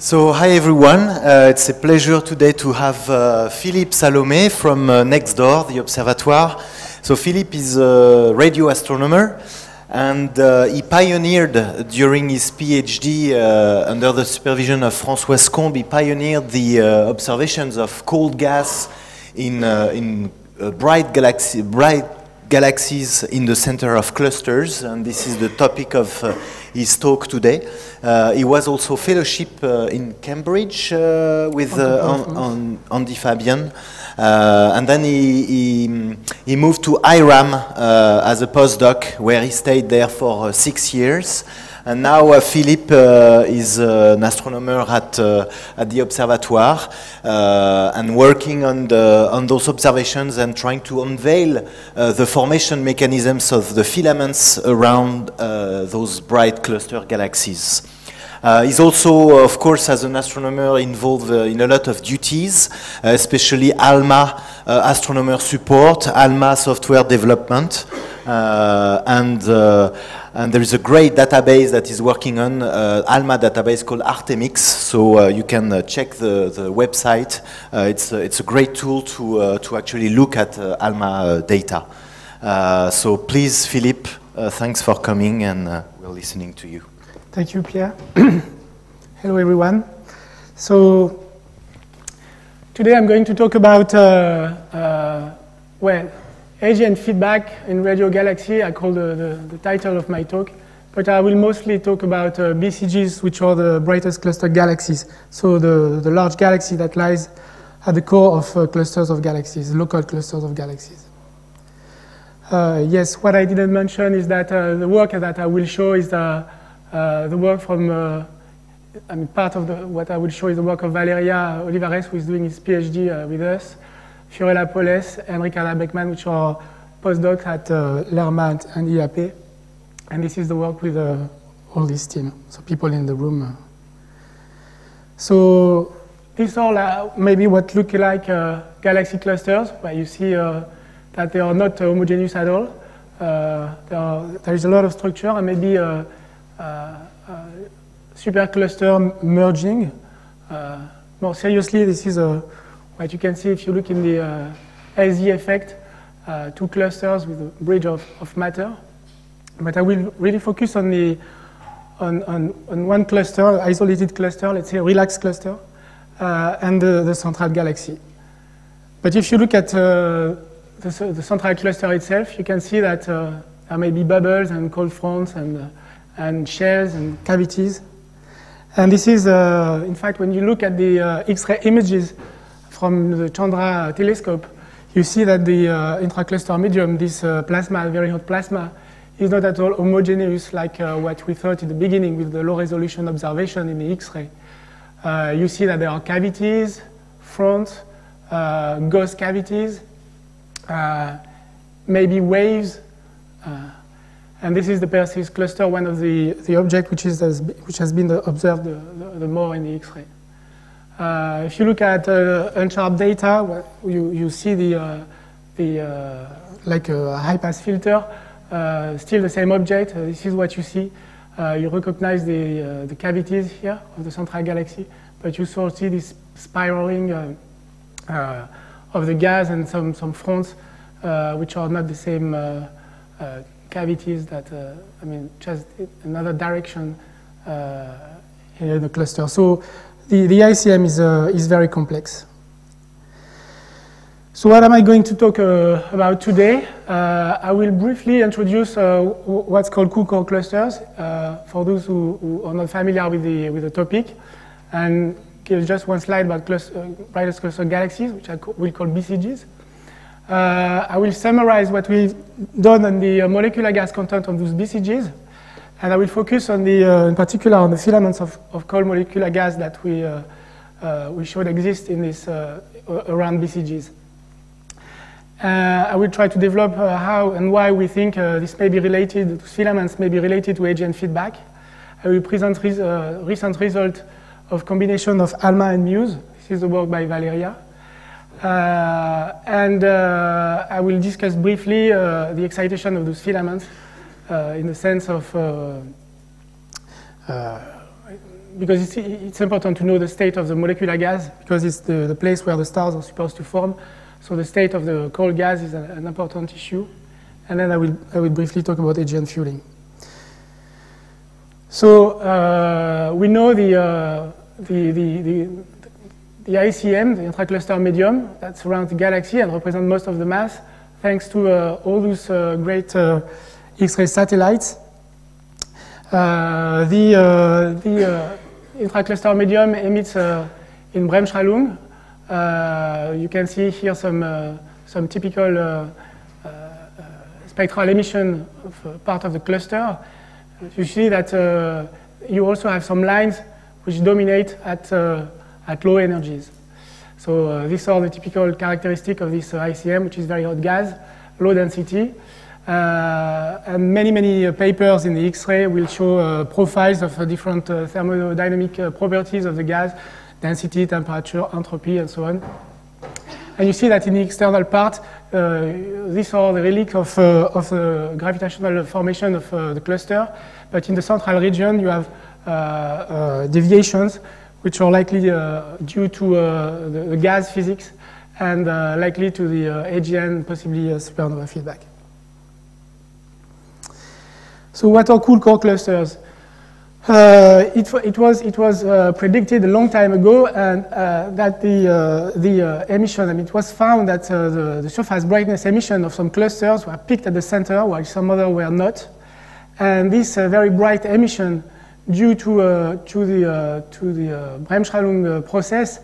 So, hi everyone. It's a pleasure today to have Philippe Salomé from next door, the Observatoire. So, Philippe is a radio astronomer, and he pioneered during his PhD under the supervision of Françoise Combe. He pioneered the observations of cold gas in bright galaxies in the center of clusters, and this is the topic of his talk today. He was also fellowship in Cambridge with Andy Fabian, and then he moved to IRAM as a postdoc, where he stayed there for 6 years. And now Philippe is an astronomer at the Observatoire and working on those observations and trying to unveil the formation mechanisms of the filaments around those bright cluster galaxies. He's also, of course, as an astronomer, involved in a lot of duties, especially ALMA astronomer support, ALMA software development, and there is a great database that is working on ALMA database called Artemix. So you can check the website. It's a great tool to actually look at ALMA data. So please, Philippe, thanks for coming, and we're listening to you. Thank you, Pierre. Hello, everyone. So today I'm going to talk about AGN feedback in radio galaxy. I call the title of my talk, but I will mostly talk about BCGs, which are the brightest cluster galaxies. So the large galaxy that lies at the core of clusters of galaxies, local clusters of galaxies. Yes, what I didn't mention is that the work that I will show is the work from, part of what I will show is the work of Valeria Olivares, who is doing his PhD with us, Fiorella Poles, and Ricarda Beckman, which are postdocs at Lerma and IAP. And this is the work with all this team, so people in the room. So these are maybe what look like galaxy clusters, where you see that they are not homogeneous at all. There is a lot of structure and maybe supercluster merging. More seriously, this is what you can see if you look in the SZ effect, two clusters with a bridge of matter. But I will really focus on one cluster, isolated cluster, let's say a relaxed cluster, and the central galaxy. But if you look at the central cluster itself, you can see that there may be bubbles and cold fronts and shells and cavities. And this is, in fact, when you look at the X-ray images from the Chandra telescope, you see that the intracluster medium, this plasma, very hot plasma, is not at all homogeneous like what we thought in the beginning with the low-resolution observation in the X-ray. You see that there are cavities, fronts, ghost cavities, maybe waves, and this is the Perseus cluster, one of the objects which has been observed the more in the X-ray. If you look at unsharp data, you see like a high-pass filter, still the same object. This is what you see. You recognize the cavities here of the central galaxy, but you also see this spiraling of the gas and some fronts, which are not the same cavities that, just another direction in the cluster. So the ICM is very complex. So what am I going to talk about today? I will briefly introduce what's called Cook-Core clusters for those who are not familiar with the topic, and give just one slide about brightest cluster galaxies, which I will call BCGs. I will summarize what we've done on the molecular gas content of those BCGs, and I will focus on in particular on the filaments of cold molecular gas that we showed exist in this around BCGs. I will try to develop how and why we think this may be related, filaments may be related to AGN feedback. I will present recent result of combination of ALMA and MUSE. This is the work by Valeria. And I will discuss briefly the excitation of those filaments in the sense of because it's important to know the state of the molecular gas, because it's the place where the stars are supposed to form. So the state of the cold gas is an important issue. And then I will briefly talk about AGN fueling. So we know the ICM, the intracluster medium, that surrounds the galaxy and represents most of the mass, thanks to all those great X-ray satellites. The intracluster medium emits in Bremsstrahlung. You can see here some typical spectral emission of part of the cluster. You see that you also have some lines which dominate at low energies. So these are the typical characteristics of this ICM, which is very hot gas, low density. And many papers in the X-ray will show profiles of different thermodynamic properties of the gas, density, temperature, entropy, and so on. And you see that in the external part, these are the relics of the gravitational formation of the cluster. But in the central region, you have deviations, which are likely due to the gas physics and likely to the AGN, possibly supernova feedback. So what are cool core clusters? It was predicted a long time ago, and that the emission, I mean, it was found that the surface brightness emission of some clusters were peaked at the center, while some other were not. And this very bright emission, due to the Bremsstrahlung process,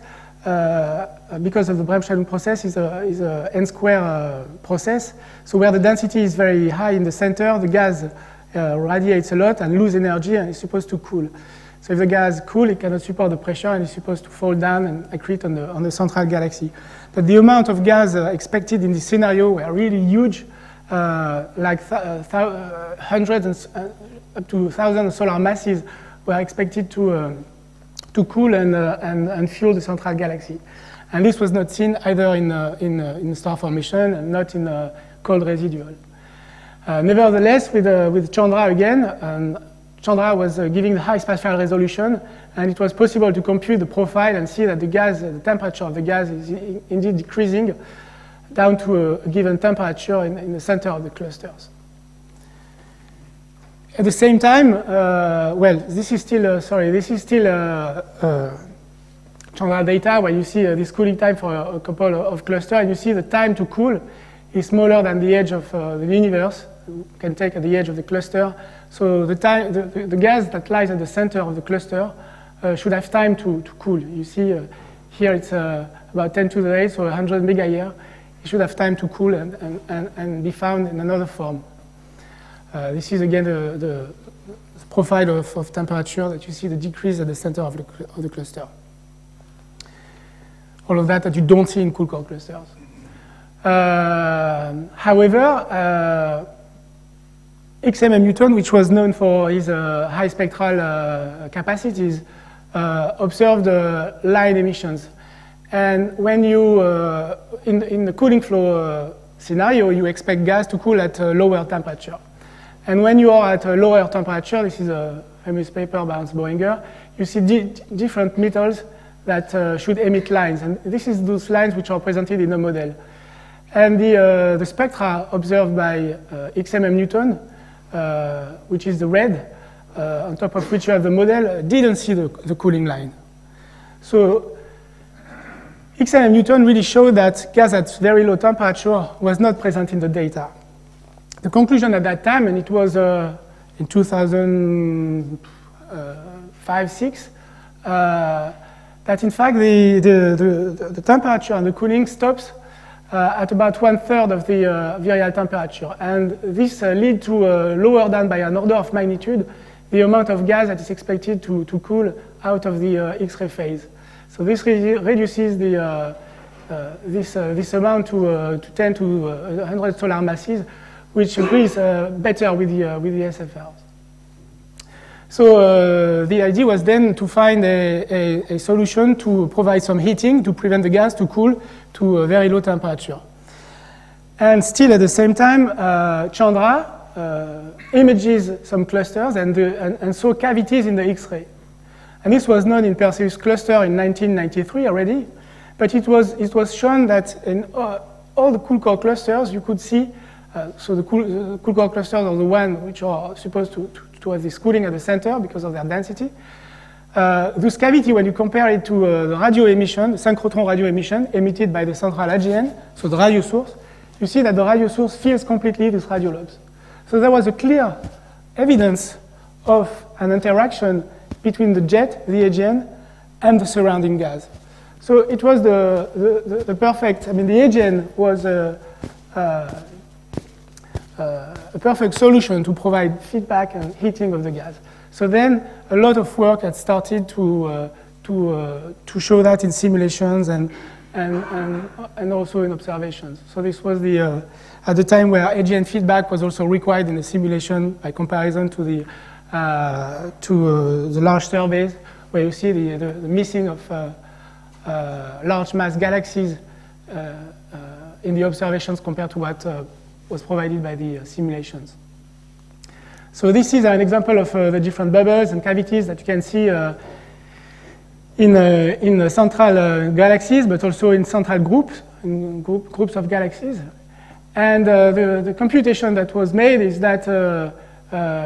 because of the Bremsstrahlung process, is a n-square process. So where the density is very high in the center, the gas radiates a lot and loses energy and is supposed to cool. So if the gas cools, it cannot support the pressure and is supposed to fall down and accrete on the central galaxy. But the amount of gas expected in this scenario were really huge, like hundreds and up to thousands of solar masses were expected to cool and fuel the central galaxy. And this was not seen either in star formation and not in cold residual. Nevertheless, with Chandra again, Chandra was giving the high spatial resolution, and it was possible to compute the profile and see that the gas, the temperature of the gas is indeed decreasing down to a given temperature in the center of the clusters. At the same time, well, this is still, Chandra data, where you see this cooling time for a couple of clusters, and you see the time to cool is smaller than the edge of the universe. You can take at the edge of the cluster. So the gas that lies at the center of the cluster should have time to cool. You see here it's about 10 to the 8, so 100 megayear. It should have time to cool and be found in another form. This is again the profile of temperature that you see the decrease at the center of the cluster. All of that you don't see in cool core clusters. However, XMM Newton, which was known for his high spectral capacities, observed line emissions. And when you, in the cooling flow scenario, you expect gas to cool at a lower temperature. And when you are at a lower temperature, this is a famous paper by Hans Boehringer, you see different metals that should emit lines. And this is those lines which are presented in the model. And the spectra observed by XMM Newton, which is the red, on top of which you have the model, didn't see the cooling line. So XMM Newton really showed that gas at very low temperature was not present in the data. The conclusion at that time, and it was in 2005-06, that in fact the temperature and the cooling stops at about 1/3 of the virial temperature. And this leads to lower down by an order of magnitude the amount of gas that is expected to cool out of the X-ray phase. So this reduces this amount to 10 to 100 solar masses, which agrees better with the SFRs. So the idea was then to find a solution to provide some heating to prevent the gas to cool to a very low temperature. And still at the same time, Chandra images some clusters and saw cavities in the X-ray. And this was known in Perseus cluster in 1993 already, but it was shown that in all the cool core clusters, you could see, so the cool core clusters are the ones which are supposed to have this cooling at the center because of their density. This cavity, when you compare it to the radio emission, the synchrotron radio emission emitted by the central AGN, so the radio source, you see that the radio source fills completely these radio lobes. So there was a clear evidence of an interaction between the jet, the AGN, and the surrounding gas. So it was the perfect, I mean, the AGN was a perfect solution to provide feedback and heating of the gas. So then a lot of work had started to show that in simulations and also in observations. So this was the, at the time where AGN feedback was also required in the simulation by comparison to the large surveys, where you see the missing of large mass galaxies in the observations compared to what was provided by the simulations. So this is an example of the different bubbles and cavities that you can see in central galaxies, but also in central groups, in groups of galaxies. And the computation that was made is that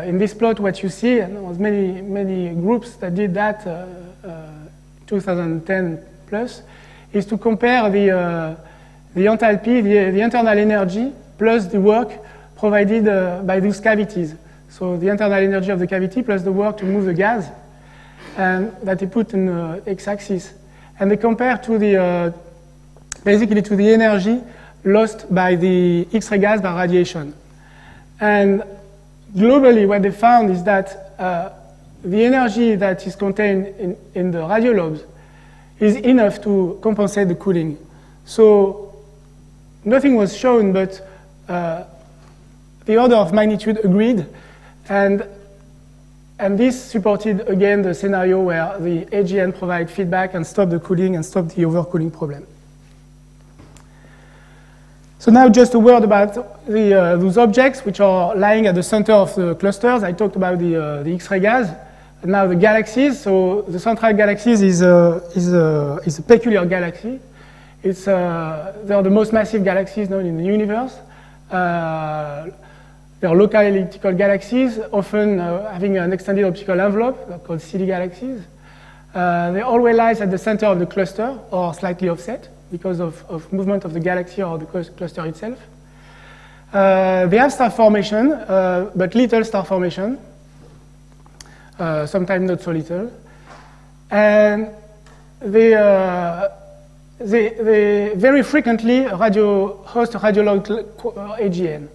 in this plot, what you see, and there was many groups that did that 2010 plus, is to compare the enthalpy, the internal energy, plus the work provided by these cavities. So the internal energy of the cavity plus the work to move the gas, and that they put in the x-axis. And they compare to the, basically to the energy lost by the X-ray gas by radiation. And globally, what they found is that the energy that is contained in the radio lobes is enough to compensate the cooling. So nothing was shown, but the order of magnitude agreed. And this supported, again, the scenario where the AGN provide feedback and stop the cooling and stop the overcooling problem. So now just a word about those objects which are lying at the center of the clusters. I talked about the X-ray gas. And now the galaxies. So the central galaxies is a peculiar galaxy. They are the most massive galaxies known in the universe. They are local elliptical galaxies, often having an extended optical envelope, called CD galaxies. They always lie at the center of the cluster, or slightly offset, because of movement of the galaxy or the cluster itself. They have star formation, but little star formation, sometimes not so little. And they very frequently host a radiolog AGN.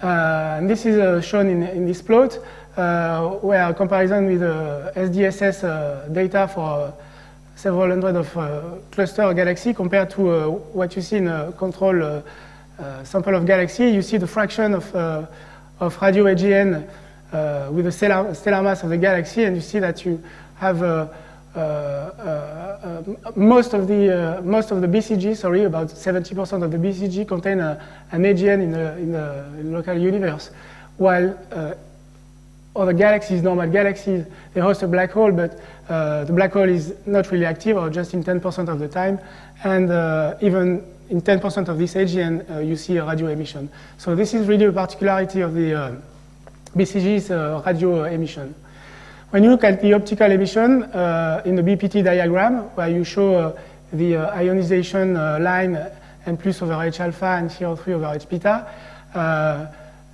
And this is shown in this plot, where a comparison with SDSS data for several hundred of cluster galaxy compared to what you see in a control sample of galaxy. You see the fraction of radio AGN with the stellar mass of the galaxy, and you see that you have most of the BCG, sorry, about 70% of the BCG contain an AGN in the local universe, while other galaxies, normal galaxies, they host a black hole, but the black hole is not really active, or just in 10% of the time, and even in 10% of this AGN, you see a radio emission. So this is really a particularity of the BCG's radio emission. When you look at the optical emission in the BPT diagram, where you show the ionization line n plus over H alpha and CO3 over H beta,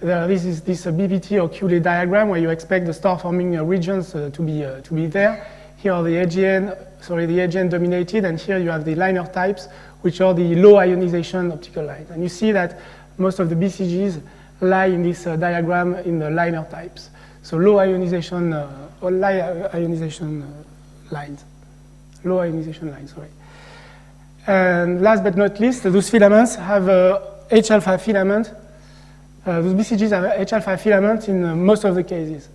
this is this BPT or QLE diagram where you expect the star-forming regions to be there. Here are the AGN dominated, and here you have the liner types, which are the low ionization optical lines. And you see that most of the BCGs lie in this diagram in the liner types. So low ionization or low ionization lines, sorry. And last but not least, those filaments have H alpha filament. Those BCGs have H alpha filament in most of the cases.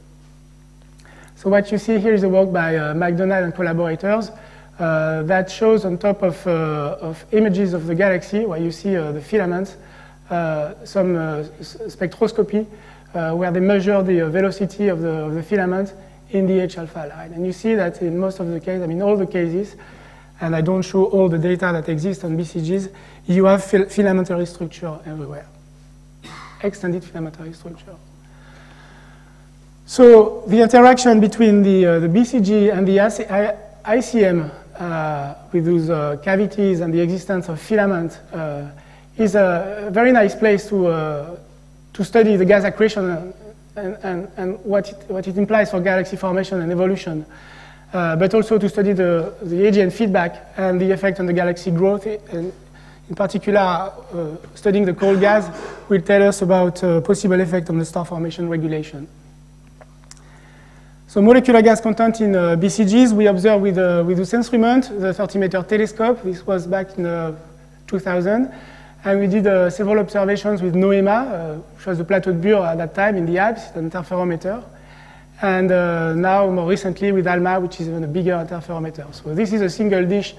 So what you see here is a work by McDonald and collaborators that shows on top of images of the galaxy, where you see the filaments, some spectroscopy where they measure the velocity of the filament in the H-alpha line. And you see that in most of the cases, I mean all the cases, and I don't show all the data that exists on BCGs, you have filamentary structure everywhere, extended filamentary structure. So the interaction between the BCG and the ICM with those cavities and the existence of filament is a very nice place to study the gas accretion and what it implies for galaxy formation and evolution, but also to study the AGN feedback and the effect on the galaxy growth. And in particular, studying the cold gas will tell us about possible effect on the star formation regulation. So molecular gas content in BCGs we observed with this instrument, the 30-meter telescope. This was back in 2000. And we did several observations with NOEMA, which was the Plateau de Bure at that time in the Alps, an interferometer. And now, more recently, with ALMA, which is even a bigger interferometer. So this is a single dish.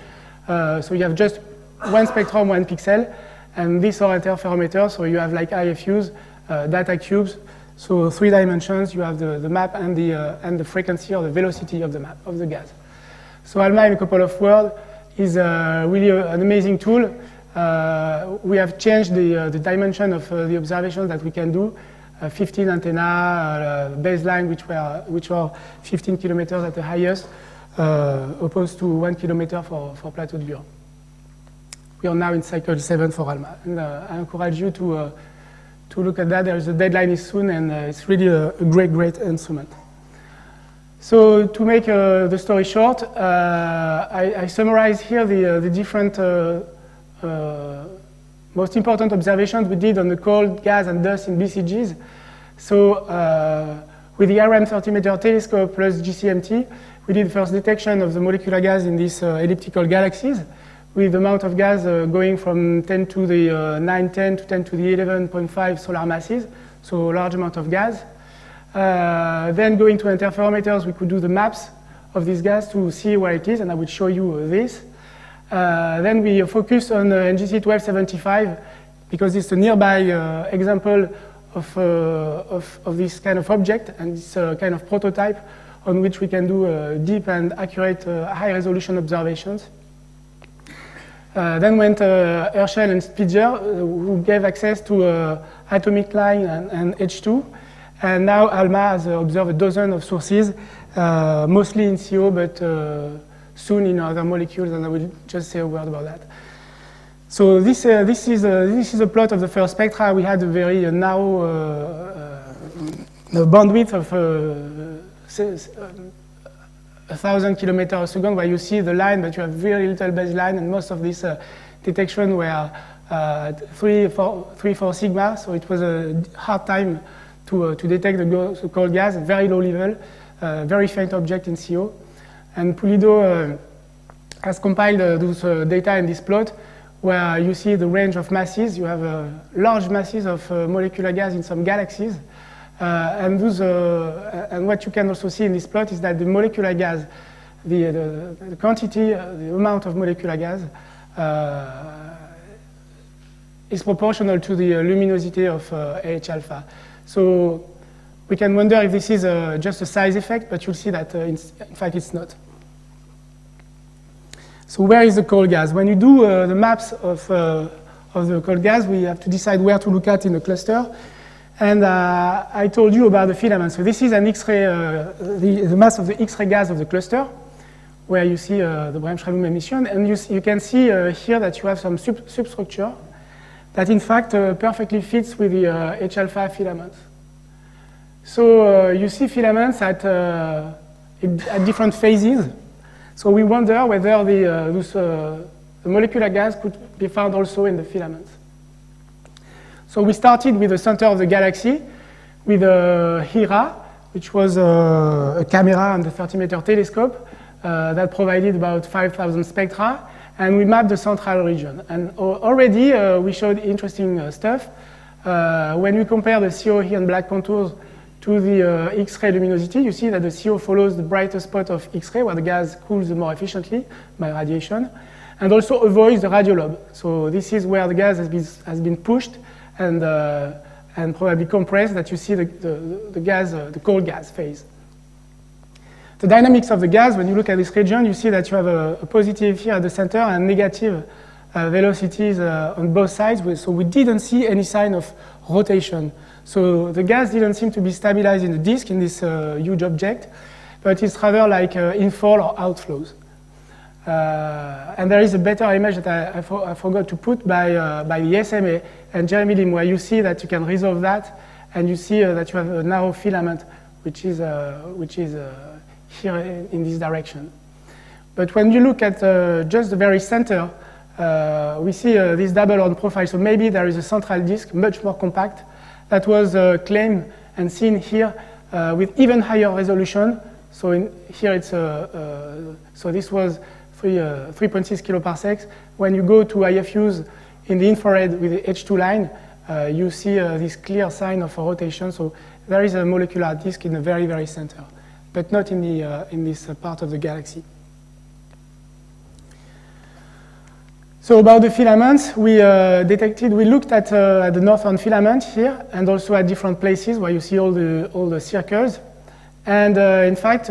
So you have just one spectrum, one pixel. And these are interferometers. So you have like IFUs, data cubes. So 3 dimensions, you have the map and the frequency or the velocity of the map of the gas. So ALMA, in a couple of words, is really an amazing tool. We have changed the dimension of the observations that we can do. 15 antenna baseline, which were 15 kilometers at the highest, opposed to 1 kilometer for Plateau de Bure. We are now in cycle 7 for ALMA. And I encourage you to look at that. There's a deadline is soon, and it's really a great instrument. So to make the story short, I summarize here the different most important observations we did on the cold, gas, and dust in BCGs. So with the RM 30-meter telescope plus GCMT, we did first detection of the molecular gas in these elliptical galaxies, with the amount of gas going from 10 to the 910 to 10 to the 11.5 solar masses, so a large amount of gas. Then going to interferometers, we could do the maps of this gas to see where it is, and I will show you this. Then we focus on NGC 1275 because it's a nearby example of this kind of object and this kind of prototype on which we can do deep and accurate high-resolution observations. Then went Herschel and Spitzer, who gave access to atomic line and H2. And now ALMA has observed a dozen of sources, mostly in CO, but soon in other molecules, and I will just say a word about that. So this is a plot of the first spectra. We had a very narrow bandwidth of 1,000 kilometers a second, where you see the line, but you have very little baseline, and most of these detection were 3-4 sigma, so it was a hard time to detect the cold gas, very low level, very faint object in CO. And Pulido has compiled those data in this plot, where you see the range of masses. You have large masses of molecular gas in some galaxies. And what you can also see in this plot is that the molecular gas, the quantity, the amount of molecular gas is proportional to the luminosity of H-alpha. So we can wonder if this is just a size effect, but you'll see that in fact it's not. So where is the cold gas? When you do the maps of the cold gas, we have to decide where to look at in the cluster. And I told you about the filament. So this is an X-ray, the mass of the X-ray gas of the cluster, where you see the Bremsstrahlung emission. And you can see here that you have some substructure that in fact perfectly fits with the H-alpha filaments. So you see filaments at different phases. So we wonder whether the molecular gas could be found also in the filaments. So we started with the center of the galaxy with HIRA, which was a camera on the 30-meter telescope that provided about 5,000 spectra, and we mapped the central region. And already we showed interesting stuff. When we compare the CO here in black contours to the X-ray luminosity, you see that the CO follows the brightest spot of X-ray, where the gas cools more efficiently by radiation, and also avoids the radiolobe. So this is where the gas has been pushed and probably compressed, that you see the cold gas phase. the dynamics of the gas, when you look at this region, you see that you have a positive here at the center and negative velocities on both sides. So we didn't see any sign of rotation. So the gas didn't seem to be stabilized in the disk, in this huge object, but it's rather like inflow or outflows. And there is a better image that I forgot to put by the SMA and Jeremy Lim, where you see that you can resolve that, and you see that you have a narrow filament, which is here in this direction. But when you look at just the very center, we see this double-horn profile. So maybe there is a central disk, much more compact, that was claimed and seen here with even higher resolution. So here it's so this was 3.6 kiloparsecs. When you go to IFUs in the infrared with the H2 line, you see this clear sign of rotation. So there is a molecular disk in the very, very center, but not in this part of the galaxy. So about the filaments, we looked at the northern filament here, and also at different places where you see all the circles. And in fact,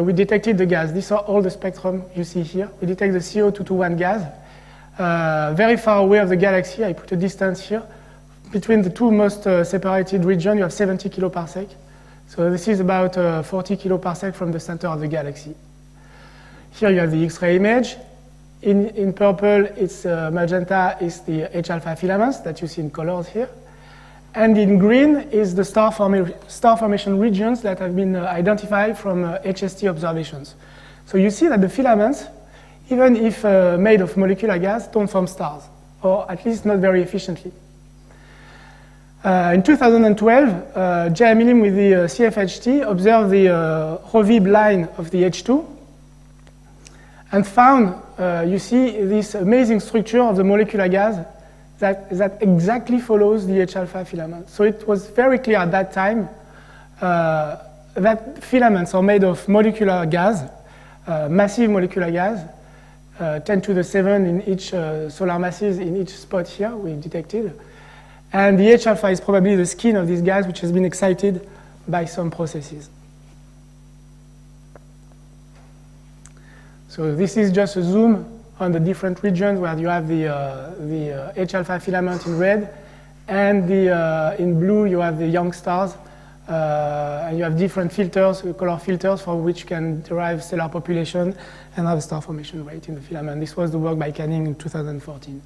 we detected the gas. These are all the spectrum you see here. We detect the CO221 gas. Very far away of the galaxy, I put a distance here. Between the two most separated regions, you have 70 kiloparsec. So this is about 40 kiloparsec from the center of the galaxy. Here you have the X-ray image. In purple, it's magenta is the H-alpha filaments that you see in colors here. And in green is the star formation regions that have been identified from HST observations. So you see that the filaments, even if made of molecular gas, don't form stars, or at least not very efficiently. In 2012, Jeremy Lim with the CFHT observed the Rovib line of the H2 and found, you see, this amazing structure of the molecular gas that exactly follows the H-alpha filament. So it was very clear at that time that filaments are made of molecular gas, massive molecular gas, 10 to the 7 in each solar masses in each spot here we detected. And the H-alpha is probably the skin of this gas which has been excited by some processes. So this is just a zoom on the different regions where you have the H-alpha filament in red, and in blue you have the young stars, and you have different filters, color filters, for which you can derive stellar population and have a star formation rate in the filament. This was the work by Canning in 2014.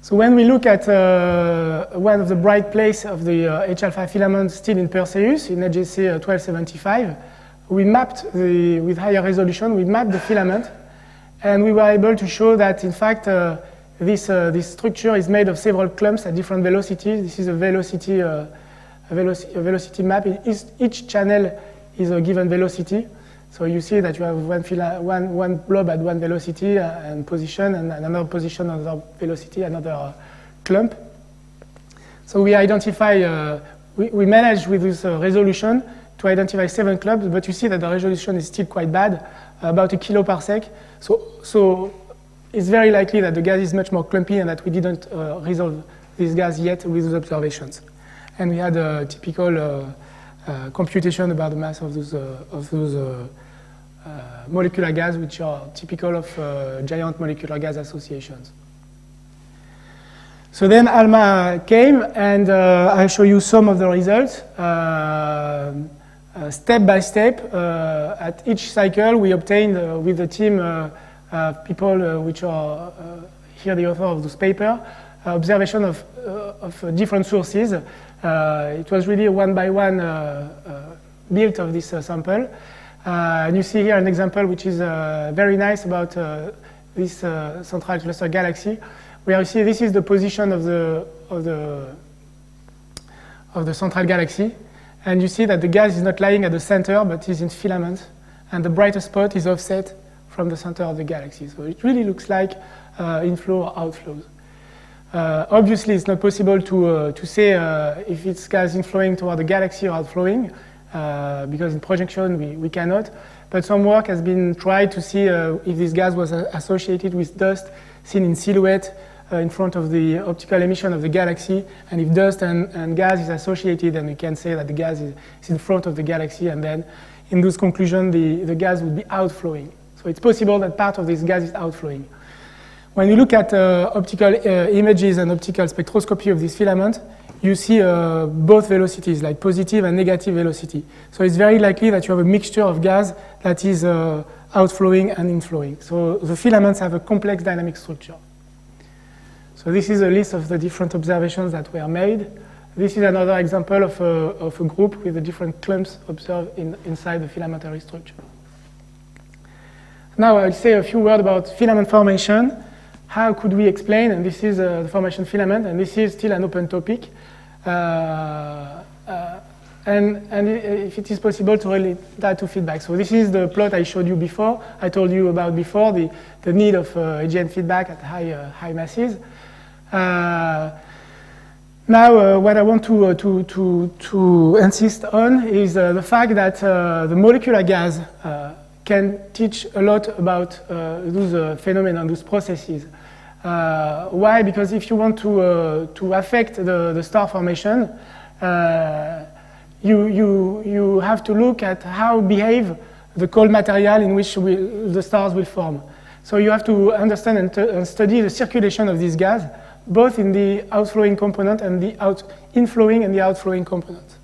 So when we look at one of the bright places of the H-alpha filament still in Perseus, in AJC 1275, we mapped, with higher resolution, we mapped the filament, and we were able to show that, in fact, this structure is made of several clumps at different velocities. This is a velocity map. Each channel is a given velocity. So you see that you have one blob at one velocity and position, and another position, another velocity, another clump. So we identify, we managed with this resolution to identify 7 clumps, but you see that the resolution is still quite bad, about a kiloparsec. So it's very likely that the gas is much more clumpy and that we didn't resolve this gas yet with those observations. And we had a typical computation about the mass of those molecular gas, which are typical of giant molecular gas associations. So then ALMA came, and I'll show you some of the results. Step by step, at each cycle, we obtained with the team people which are here the author of this paper, observation of different sources. It was really a one-by-one build of this sample. And you see here an example which is very nice about this central cluster galaxy, where you see this is the position of the central galaxy. And you see that the gas is not lying at the center, but is in filaments, and the brightest spot is offset from the center of the galaxy. So it really looks like inflow or outflows. Obviously, it's not possible to say if it's gas inflowing toward the galaxy or outflowing, because in projection we cannot. But some work has been tried to see if this gas was associated with dust seen in silhouette in front of the optical emission of the galaxy, and if dust and gas is associated, then we can say that the gas is in front of the galaxy, and then in those conclusions, the gas would be outflowing. So it's possible that part of this gas is outflowing. When you look at optical images and optical spectroscopy of this filament, you see both velocities, like positive and negative velocity. So it's very likely that you have a mixture of gas that is outflowing and inflowing. So the filaments have a complex dynamic structure. So this is a list of the different observations that were made. This is another example of a group with the different clumps observed inside the filamentary structure. Now I'll say a few words about filament formation. How could we explain, and this is the formation filament, and this is still an open topic. And if it is possible to relate that to feedback. So this is the plot I showed you before. I told you about before, the need of AGN feedback at high masses. Now, what I want to insist on is the fact that the molecular gas can teach a lot about those phenomena, those processes. Why? Because if you want to affect the star formation, you have to look at how behave the cold material in which the stars will form. So you have to understand and study the circulation of this gas, both in the outflowing component and the inflowing and the outflowing component.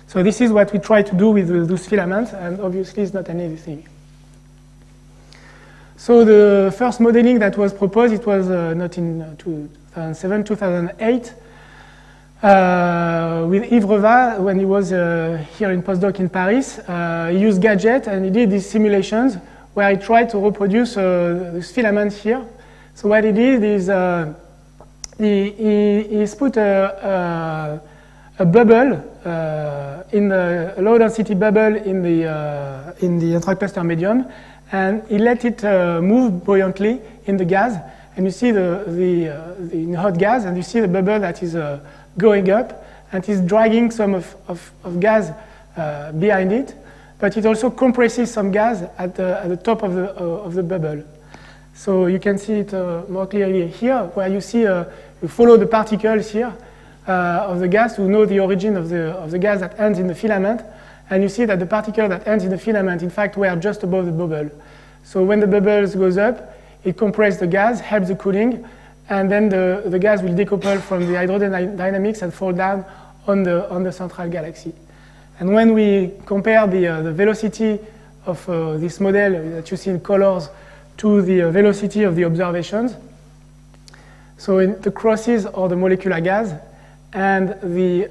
So this is what we try to do with those filaments, and obviously it's not an easy thing. So the first modeling that was proposed, it was not in 2007, 2008, with Yves Reva, when he was here in postdoc in Paris. He used Gadget and he did these simulations where he tried to reproduce this filament here. So what he did is he's put a bubble, a low density bubble in the intracluster medium, and he let it move buoyantly in the gas, and you see the hot gas, and you see the bubble that is going up, and is dragging some of gas behind it, but it also compresses some gas at the top of the bubble. So you can see it more clearly here, where you see you follow the particles here of the gas to know the origin of the gas that ends in the filament, and you see that the particle that ends in the filament, in fact, were just above the bubble. So when the bubbles goes up, it compresses the gas, helps the cooling, and then the gas will decouple from the hydrodynamics and fall down on the central galaxy. And when we compare the velocity of this model that you see in colors to the velocity of the observations, so in the crosses are the molecular gas, and the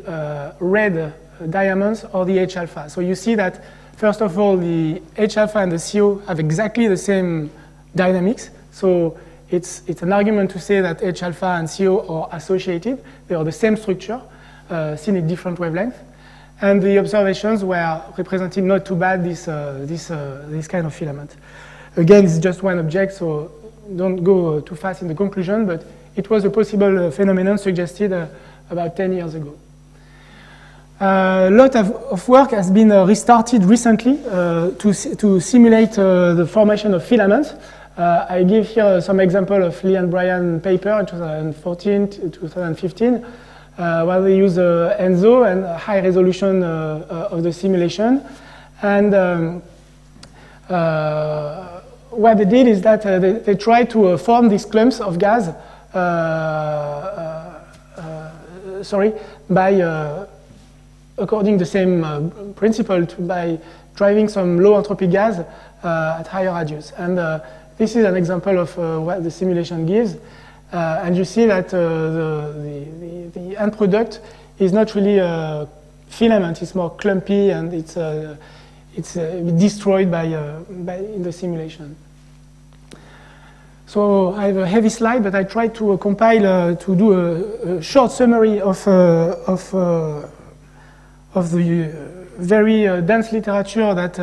red diamonds are the H-alpha. So you see that, first of all, the H-alpha and the CO have exactly the same dynamics. So it's an argument to say that H-alpha and CO are associated. They are the same structure, seen at different wavelengths. And the observations were representing not too bad this kind of filament. Again, it's just one object, so don't go too fast in the conclusion, but it was a possible phenomenon suggested about 10 years ago. A lot of work has been restarted recently to simulate the formation of filaments. I give here some example of Lee and Bryan paper in 2014 to 2015, where they use ENSO and high resolution of the simulation. And what they did is that they tried to form these clumps of gas, by according to the same principle, by driving some low entropy gas at higher radius. And this is an example of what the simulation gives. And you see that the end product is not really a filament, it's more clumpy, and it's destroyed in the simulation. So I have a heavy slide, but I tried to compile, to do a short summary of the very dense literature that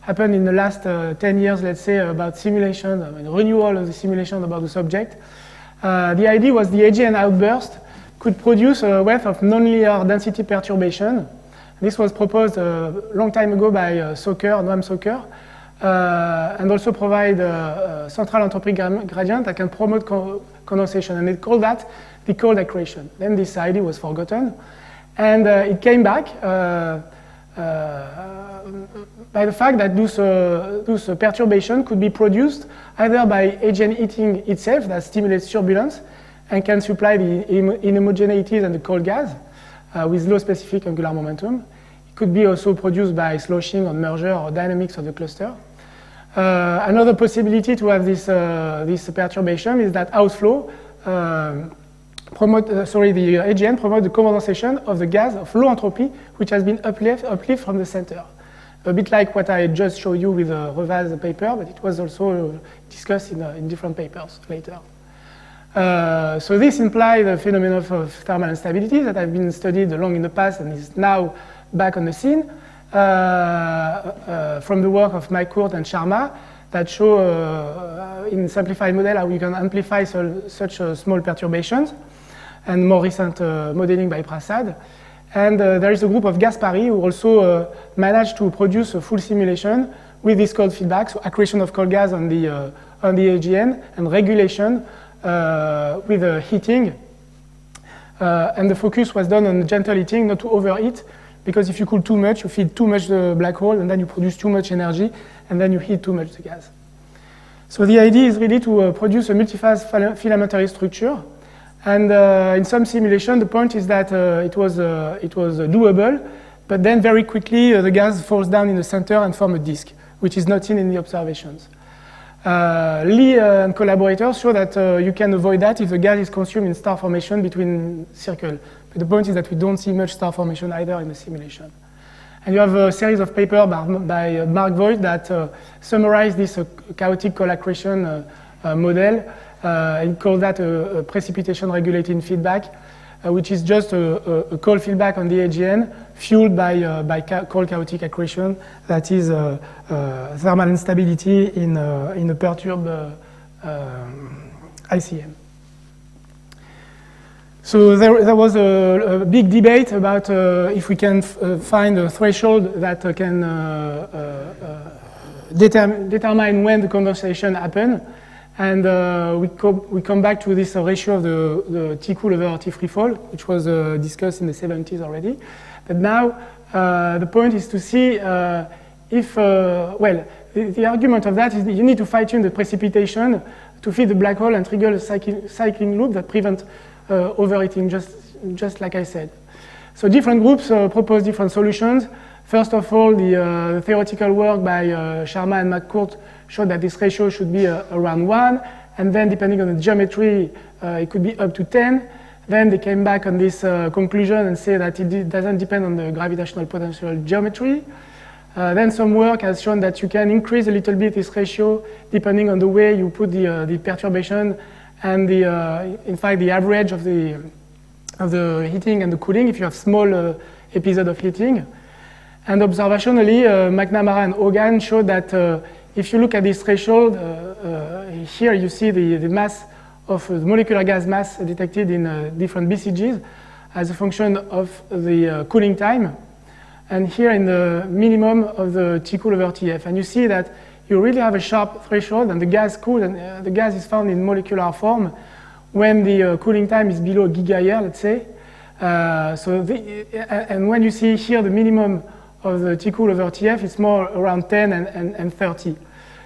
happened in the last 10 years, let's say, about simulation, renewal of the simulation about the subject. The idea was the AGN outburst could produce a wave of nonlinear density perturbation. This was proposed a long time ago by Noam Soker, and also provide a central entropy gradient that can promote condensation, and they called that the cold accretion. Then this idea was forgotten, and it came back by the fact that those perturbation could be produced either by AGN heating itself that stimulates turbulence and can supply the inhomogeneities and the cold gas with low specific angular momentum. It could be also produced by sloshing or merger or dynamics of the cluster. Another possibility to have this perturbation is that outflow the AGN promotes the condensation of the gas of low entropy, which has been uplift from the center. A bit like what I just showed you with the Revaz paper, but it was also discussed in different papers later. So this implies the phenomenon of thermal instability that have been studied long in the past and is now back on the scene from the work of Mike Court and Sharma that show in simplified model how you can amplify such small perturbations, and more recent modeling by Prasad. And there is a group of Gaspari who also managed to produce a full simulation with this cold feedback, so accretion of cold gas on the AGN and regulation with heating. And the focus was done on gentle heating, not to overheat, because if you cool too much, you feed too much the black hole, and then you produce too much energy, and then you heat too much the gas. So the idea is really to produce a multiphase filamentary structure. And in some simulation, the point is that it was doable, but then very quickly the gas falls down in the center and forms a disk, which is not seen in the observations. Lee and collaborators show that you can avoid that if the gas is consumed in star formation between circles. But the point is that we don't see much star formation either in the simulation. And you have a series of papers by Mark Voigt that summarize this chaotic cold accretion model. He called that a precipitation regulating feedback, which is just a cold feedback on the AGN fueled by cold chaotic accretion that is thermal instability in a perturbed ICM. So there was a big debate about if we can find a threshold that can determine when the condensation happens. And we come back to this ratio of the T-cool over T-free fall, which was discussed in the 70s already. But now the point is to see if, well, the argument of that is that you need to fine-tune the precipitation to feed the black hole and trigger a cycling loop that prevents overheating, just like I said. So different groups propose different solutions. First of all, the theoretical work by Sharma and McCourt showed that this ratio should be around 1, and then depending on the geometry, it could be up to 10. Then they came back on this conclusion and say that it doesn't depend on the gravitational potential geometry. Then some work has shown that you can increase a little bit this ratio depending on the way you put the perturbation and in fact the average of the heating and the cooling if you have small episode of heating. And observationally, McNamara and Hogan showed that if you look at this threshold, here you see the mass of the molecular gas mass detected in different BCGs as a function of the cooling time. And here in the minimum of the T-cool over TF. And you see that you really have a sharp threshold and the gas cools, and the gas is found in molecular form when the cooling time is below a gigayear, let's say. And when you see here the minimum of the T-cool over TF, it's more around 10 and 30.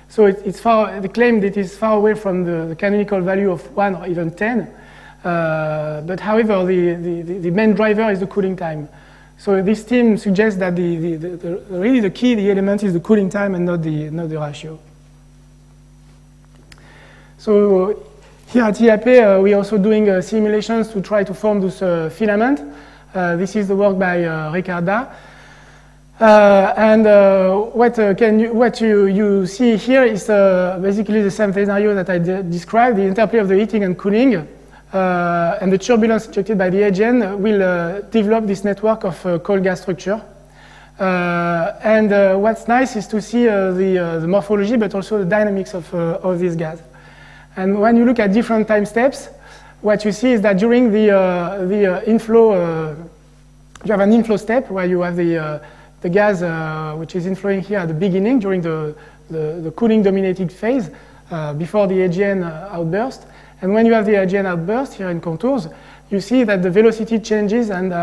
So the claim that is far away from the canonical value of 1 or even 10. But however, the main driver is the cooling time. So this team suggests that really the key, the element is the cooling time and not the ratio. So here at IAP, we're also doing simulations to try to form this filament. This is the work by Ricarda. What you see here is basically the same scenario that I described, the interplay of the heating and cooling. And the turbulence injected by the AGN will develop this network of cold gas structure. What's nice is to see the morphology, but also the dynamics of this gas. And when you look at different time steps, what you see is that during the inflow, you have an inflow step where you have the gas which is inflowing here at the beginning during the cooling dominated phase before the AGN outburst. And when you have the AGN outburst here in contours, you see that the velocity changes and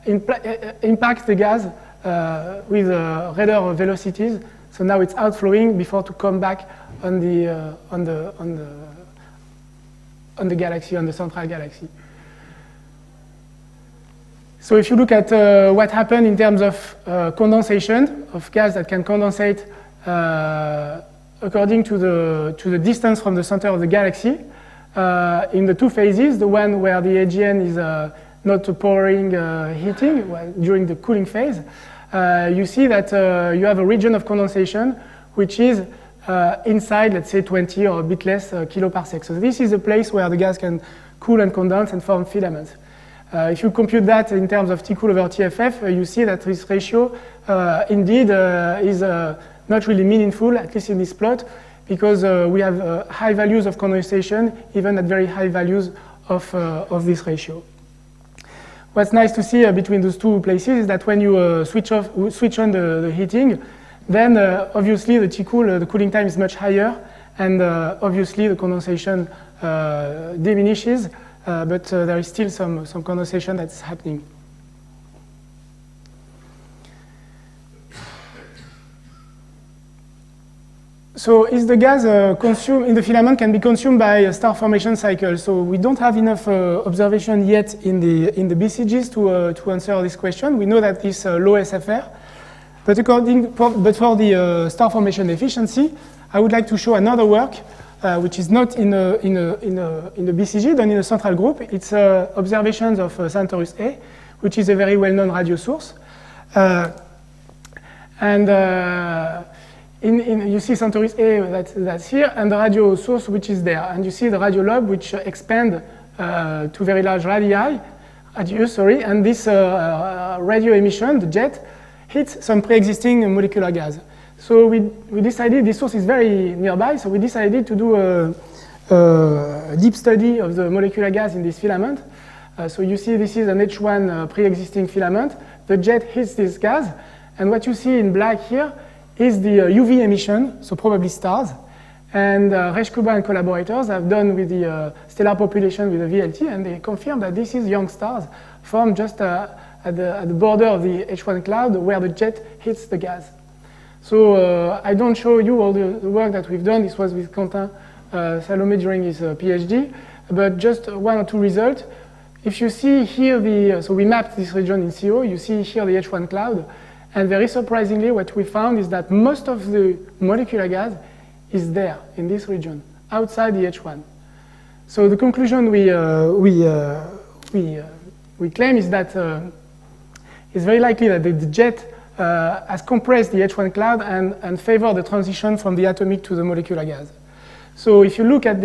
impacts the gas with radar velocities. So now it's outflowing before to come back on the galaxy, on the central galaxy. So if you look at what happened in terms of condensation of gas that can condensate according to the distance from the center of the galaxy, in the two phases, the one where the AGN is not pouring heating during the cooling phase, you see that you have a region of condensation which is inside, let's say, 20 or a bit less kiloparsec. So this is a place where the gas can cool and condense and form filaments. If you compute that in terms of T cool over TFF, you see that this ratio indeed is not really meaningful, at least in this plot, because we have high values of condensation, even at very high values of this ratio. What's nice to see between those two places is that when you switch on the heating, then obviously the T-cool, the cooling time is much higher, and obviously the condensation diminishes, but there is still some condensation that's happening. So is the gas consumed in the filament can be consumed by a star formation cycle? So we don't have enough observation yet in the BCGs to answer this question. We know that it's low SFR, but for the star formation efficiency, I would like to show another work which is not in the BCG, done in a central group. It's observations of Centaurus A, which is a very well-known radio source, you see Centaurus A that's here, and the radio source which is there. And you see the radio lobe which expand to very large radius, and this radio emission, the jet, hits some pre-existing molecular gas. So we decided, this source is very nearby, so we decided to do a deep study of the molecular gas in this filament. So you see this is an H1 pre-existing filament. The jet hits this gas, and what you see in black here is the UV emission, so probably stars. And Reshkuba and collaborators have done with the stellar population with the VLT, and they confirm that this is young stars formed just at the border of the H1 cloud where the jet hits the gas. So I don't show you all the work that we've done. This was with Quentin Salomé during his PhD, but just one or two results. If you see here so we mapped this region in CO, you see here the H1 cloud. And very surprisingly, what we found is that most of the molecular gas is there in this region, outside the H1. So the conclusion we claim is that it's very likely that the jet has compressed the H1 cloud and favored the transition from the atomic to the molecular gas. So if you look at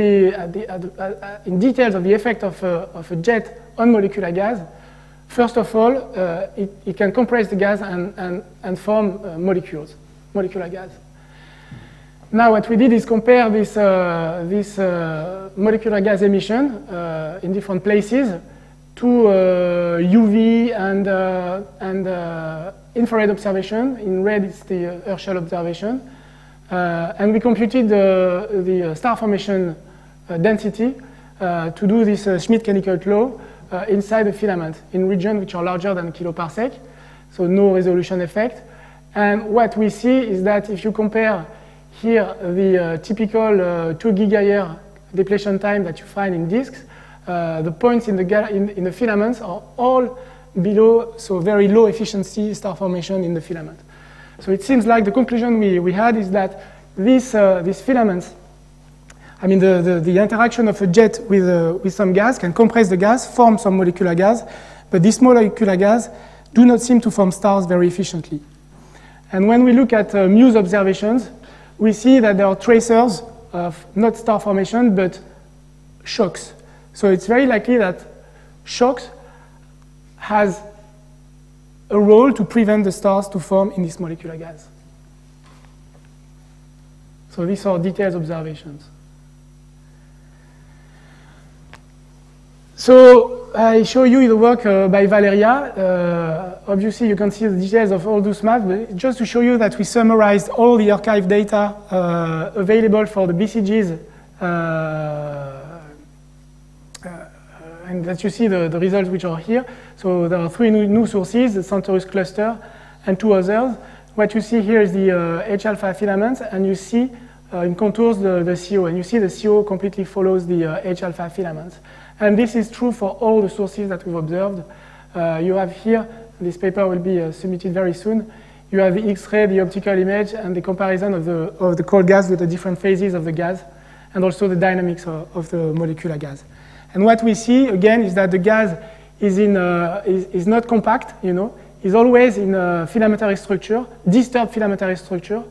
in details of the effect of a jet on molecular gas, first of all, it can compress the gas and form molecular gas. Now what we did is compare this molecular gas emission in different places to UV and infrared observation. In red it's the Herschel observation. And we computed the star formation density to do this Schmidt-Kennecke law inside the filament in regions which are larger than kiloparsec, so no resolution effect. And what we see is that if you compare here the typical 2 gigayear depletion time that you find in disks, the points in the filaments are all below, so very low efficiency star formation in the filament. So it seems like the conclusion we had is that these filaments, I mean, the interaction of a jet with some gas can compress the gas, form some molecular gas, but this molecular gas do not seem to form stars very efficiently. And when we look at Muse observations, we see that there are tracers of not star formation, but shocks. So it's very likely that shocks has a role to prevent the stars to form in this molecular gas. So these are detailed observations. So I show you the work by Valeria. Obviously, you can see the details of all those maps, but just to show you that we summarized all the archive data available for the BCGs, and that you see the results which are here. So there are 3 new sources, the Centaurus cluster and two others. What you see here is the H-alpha filament, and you see in contours the CO, and you see the CO completely follows the H-alpha filament. And this is true for all the sources that we've observed. You have here, this paper will be submitted very soon, you have the X-ray, the optical image, and the comparison of the cold gas with the different phases of the gas, and also the dynamics of the molecular gas. And what we see, again, is that the gas is not compact, is always in a filamentary structure, disturbed filamentary structure,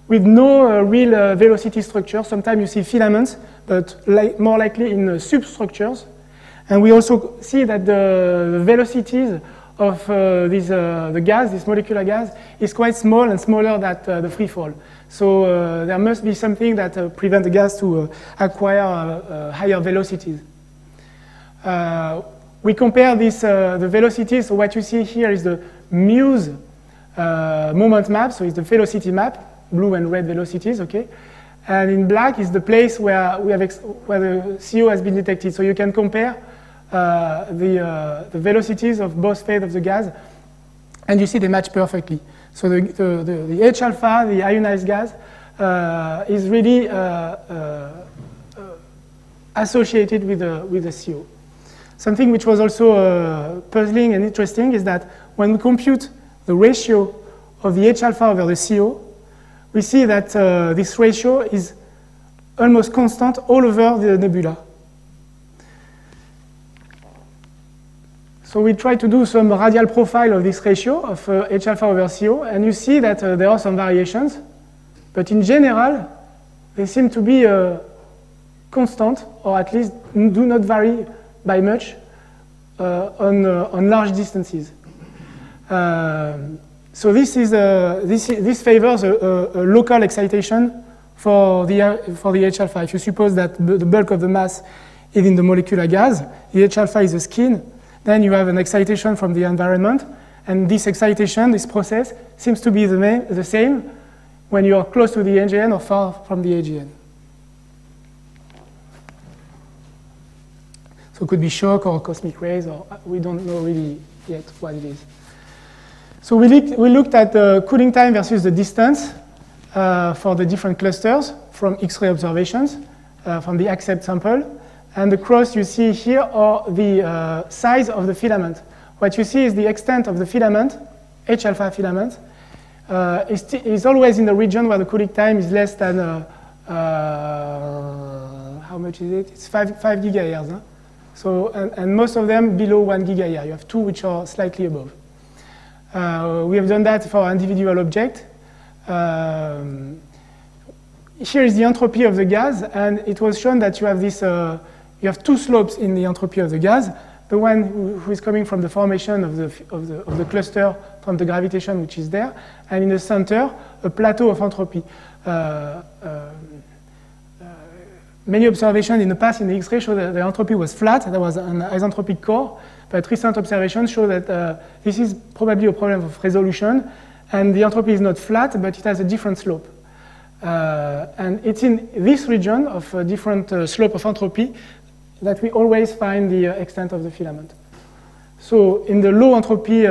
with no real velocity structure. Sometimes you see filaments, but more likely in substructures. And we also see that the velocities of the gas, this molecular gas, is quite small and smaller than the free fall. So there must be something that prevents the gas to acquire higher velocities. We compare this, the velocities. So what you see here is the Muse moment map. So it's the velocity map, blue and red velocities, okay? And in black is the place where where the CO has been detected. So you can compare the velocities of both phases of the gas, and you see they match perfectly. So the H-alpha, the ionized gas, is really associated with the CO. Something which was also puzzling and interesting is that when we compute the ratio of the H-alpha over the CO, we see that this ratio is almost constant all over the nebula. So we try to do some radial profile of this ratio of H-alpha over CO, and you see that there are some variations, but in general, they seem to be constant, or at least do not vary by much on large distances. So this favors a local excitation for the H-alpha. If you suppose that the bulk of the mass is in the molecular gas, the H-alpha is the skin, then you have an excitation from the environment, and this excitation, this process, seems to be the same when you are close to the AGN or far from the AGN. So it could be shock or cosmic rays, or we don't know really yet what it is. So we looked at the cooling time versus the distance for the different clusters from X-ray observations from the accept sample. And the cross you see here are the size of the filament. What you see is the extent of the filament, H-alpha filament, is always in the region where the cooling time is less than, how much is it? It's 5 gigahertz. Huh? So, and most of them below 1 gigahertz. You have two which are slightly above. We have done that for individual object. Here is the entropy of the gas, and it was shown that you have this. You have two slopes in the entropy of the gas. The one who is coming from the formation of the cluster from the gravitation which is there, and in the center, a plateau of entropy. Many observations in the past in the X-ray show that the entropy was flat. There was an isentropic core, but recent observations show that this is probably a problem of resolution, and the entropy is not flat, but it has a different slope. And it's in this region of a different slope of entropy that we always find the extent of the filament. So in the low entropy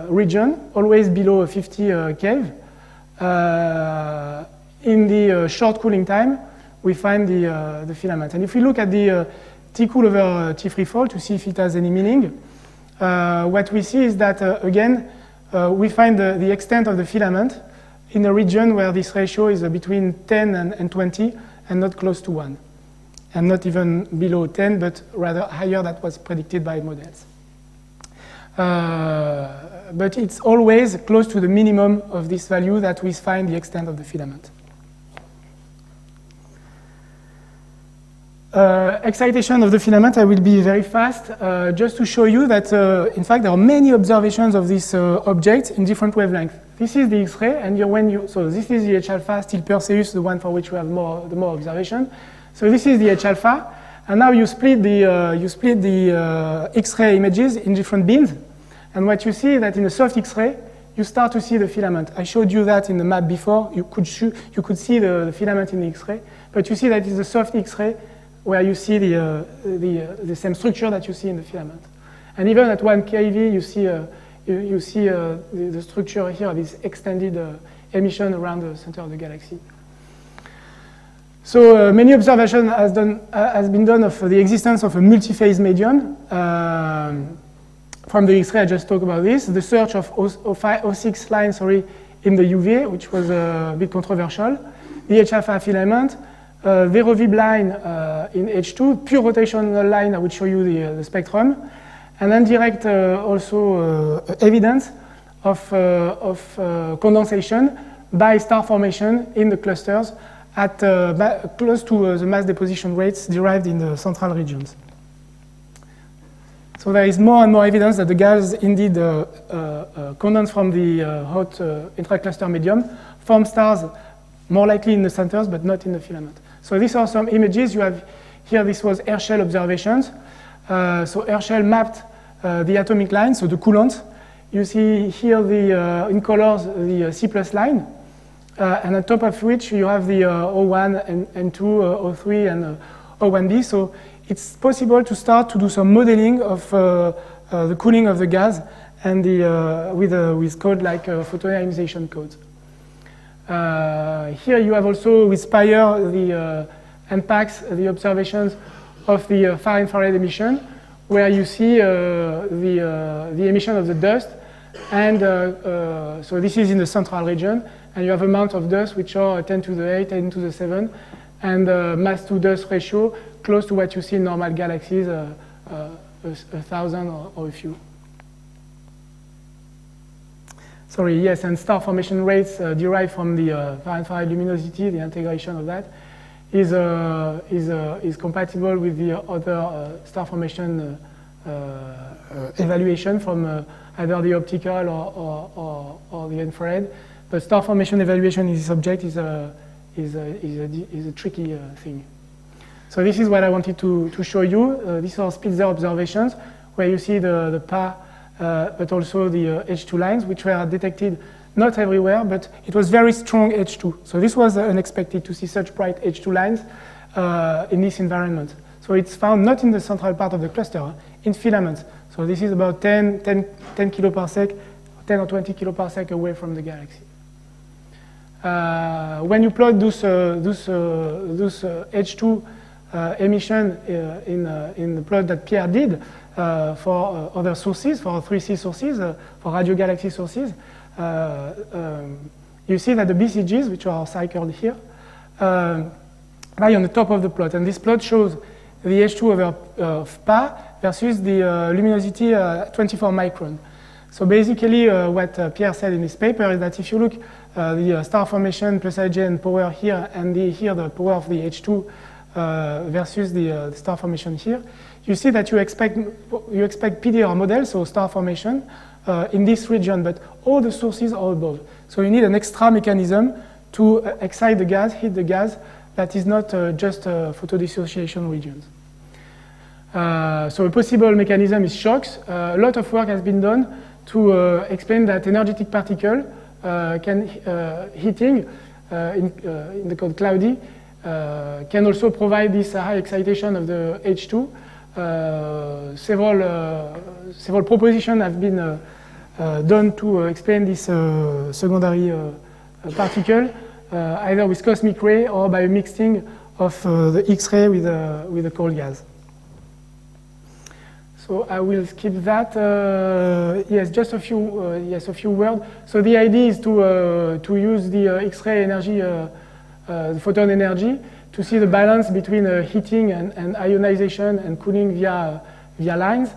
region, always below 50 Kelvin, in the short cooling time, we find the filament. And if we look at the T cool over T free fall to see if it has any meaning, what we see is that, again, we find the extent of the filament in a region where this ratio is between 10 and 20 and not close to 1. And not even below 10, but rather higher than was predicted by models. But it's always close to the minimum of this value that we find the extent of the filament. Excitation of the filament, I will be very fast, just to show you that, in fact, there are many observations of this object in different wavelengths. This is the X-ray, and so this is the H-alpha, still Perseus, the one for which we have the more observation. So this is the H-alpha, and now you split the X-ray images in different beams, and what you see is that in a soft X-ray, you start to see the filament. I showed you that in the map before. You could see the filament in the X-ray, but you see that it's a soft X-ray where you see the same structure that you see in the filament. And even at 1 keV, you see you see the structure here, this extended emission around the center of the galaxy. So many observations has been done of the existence of a multi-phase medium. From the X-ray, I just talked about this. The search of O6 line, in the UVA, which was a bit controversial. The H-alpha filament, Vero-Vib line in H2, pure rotational line, I would show you the spectrum, and indirect evidence of condensation by star formation in the clusters at close to the mass deposition rates derived in the central regions. So there is more and more evidence that the gas indeed condense from the hot intracluster medium, form stars more likely in the centers but not in the filament. So these are some images. You have here, this was Herschel observations. So Herschel mapped the atomic line, so the Coulomb. You see here in colors the C+ line, and on top of which you have the O1 and 2, O3 and O1b. So it's possible to start to do some modeling of the cooling of the gas and with code like photoionization codes. Here you have also with SPIRE the impacts, the observations of the far infrared emission, where you see the emission of the dust. And so this is in the central region, and you have amount of dust which are 10 to the 8, 10 to the 7, and mass to dust ratio close to what you see in normal galaxies, 1,000 or a few. Sorry, yes, and star formation rates derived from the far infrared luminosity, the integration of that, is compatible with the other star formation evaluation from either the optical or the infrared. But star formation evaluation in this object is a tricky thing. So this is what I wanted to show you. These are Spitzer observations, where you see the PA, but also the H2 lines, which were detected not everywhere, but it was very strong H2. So this was unexpected to see such bright H2 lines in this environment. So it's found not in the central part of the cluster, in filaments. So this is about 10 kiloparsec, 10 or 20 kiloparsec away from the galaxy. When you plot those H2 emission in the plot that Pierre did for other sources, for 3C sources, for radio galaxy sources, you see that the BCGs, which are cycled here, lie on the top of the plot. And this plot shows the H2 of PA versus the luminosity 24 micron. So basically what Pierre said in his paper is that if you look the star formation plus IGN power here and here the power of the H2 versus the star formation here, you see that you expect PDR model, so star formation, in this region, but all the sources are above. So you need an extra mechanism to excite the gas, hit the gas, that is not just photodissociation regions. So a possible mechanism is shocks. A lot of work has been done to explain that energetic particle heating in the code cloudy can also provide this high excitation of the H2. Several propositions have been done to explain this secondary particle, either with cosmic ray or by a mixing of the X-ray with the cold gas. So I will skip that. Yes, just a few words. So the idea is to use the X-ray energy, the photon energy, to see the balance between heating and ionization and cooling via lines.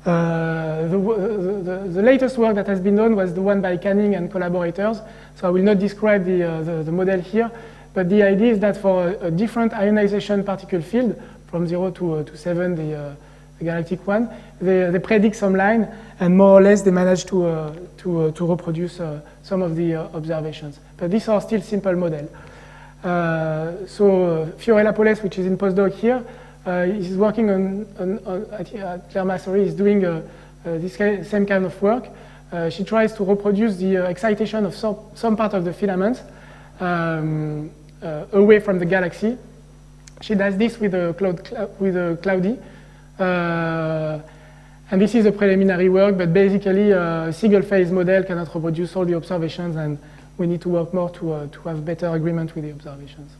The latest work that has been done was the one by Canning and collaborators. So I will not describe the model here, but the idea is that for a different ionization particle field, from 0 to 7, the galactic one, they predict some line, and more or less they manage to reproduce some of the observations. But these are still simple models. So Fiorella Poles, which is in postdoc here, is working at Clermont, is doing this same kind of work. She tries to reproduce the excitation of some part of the filaments away from the galaxy. She does this with a cloudy. And this is a preliminary work, but basically a single-phase model cannot reproduce all the observations, and we need to work more to have better agreement with the observations.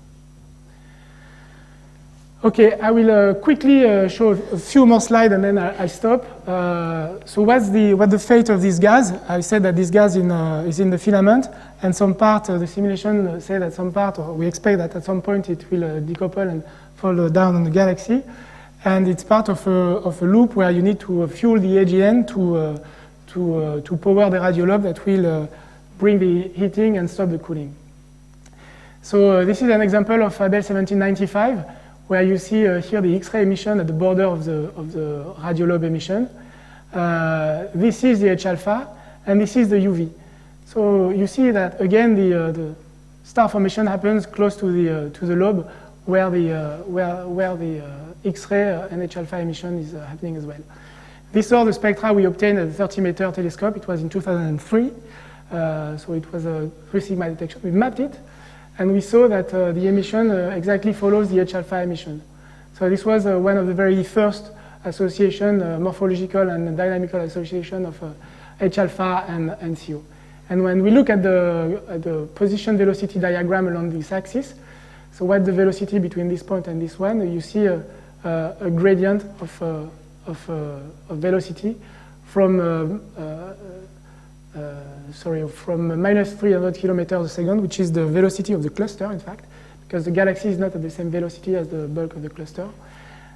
Okay, I will quickly show a few more slides and then I stop. So what's the fate of this gas? I said that this gas is in the filament, and some part, the simulation say that some part, or we expect that at some point it will decouple and fall down on the galaxy. And it's part of a loop where you need to fuel the AGN to power the radiolobe that will bring the heating and stop the cooling. So this is an example of Abell 1795, where you see here the X-ray emission at the border of the radiolobe emission. This is the H-alpha, and this is the UV. So you see that, again, the star formation happens close to the lobe, where the X-ray and H-alpha emission is happening as well. These are the spectra we obtained at the 30-meter telescope. It was in 2003. So it was a 3 sigma detection. We mapped it, and we saw that the emission exactly follows the H-alpha emission. So this was one of the very first association, morphological and dynamical association of H-alpha and CO. And when we look at the position velocity diagram along this axis, so what's the velocity between this point and this one, you see a gradient of velocity from from minus 300 kilometers a second, which is the velocity of the cluster, in fact, because the galaxy is not at the same velocity as the bulk of the cluster.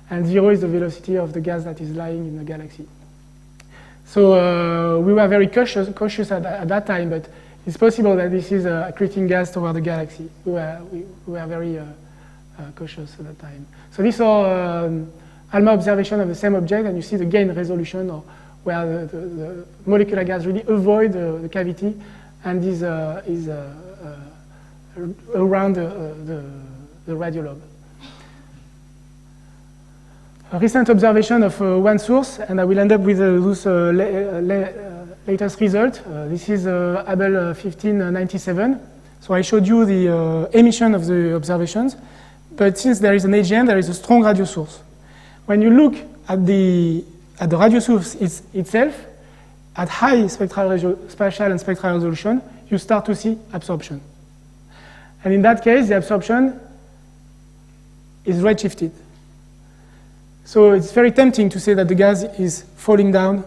And 0 is the velocity of the gas that is lying in the galaxy. So we were very cautious at that time, but it's possible that this is accreting gas toward the galaxy. We were very cautious at that time. So these are ALMA observation of the same object, and you see the gain resolution, or where the molecular gas really avoid the cavity and is around the radiolobe. A recent observation of one source, and I will end up with those latest result. This is Abell 1597. So I showed you the emission of the observations, but since there is an AGN, there is a strong radio source. When you look at the radio source itself, at high spatial and spectral resolution, you start to see absorption. And in that case, the absorption is redshifted. So it's very tempting to say that the gas is falling down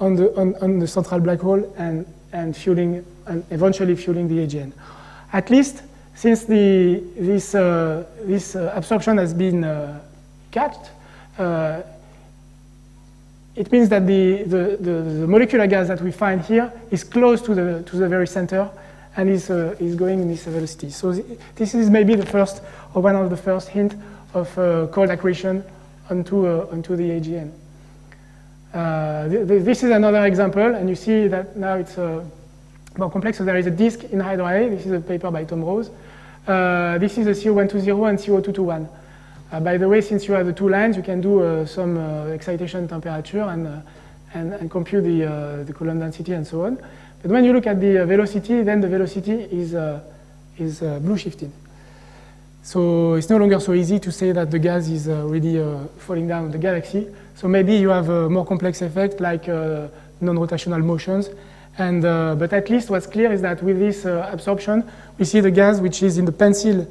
on the central black hole and fueling, and eventually fueling the AGN. At least since this absorption has been capped, it means that the molecular gas that we find here is close to the very center and is going in this velocity. So this is maybe the first, or one of the first hint of cold accretion onto the AGN. This is another example, and you see that now it's more complex. So there is a disk in Hydra A. This is a paper by Tom Rose. This is a CO120 and CO221. By the way, since you have the two lines, you can do some excitation temperature and compute the Coulomb density and so on. But when you look at the velocity, then the velocity is blue shifted. So it's no longer so easy to say that the gas is really falling down the galaxy. So maybe you have a more complex effect like non-rotational motions. And, but at least what's clear is that with this absorption, we see the gas which is in the pencil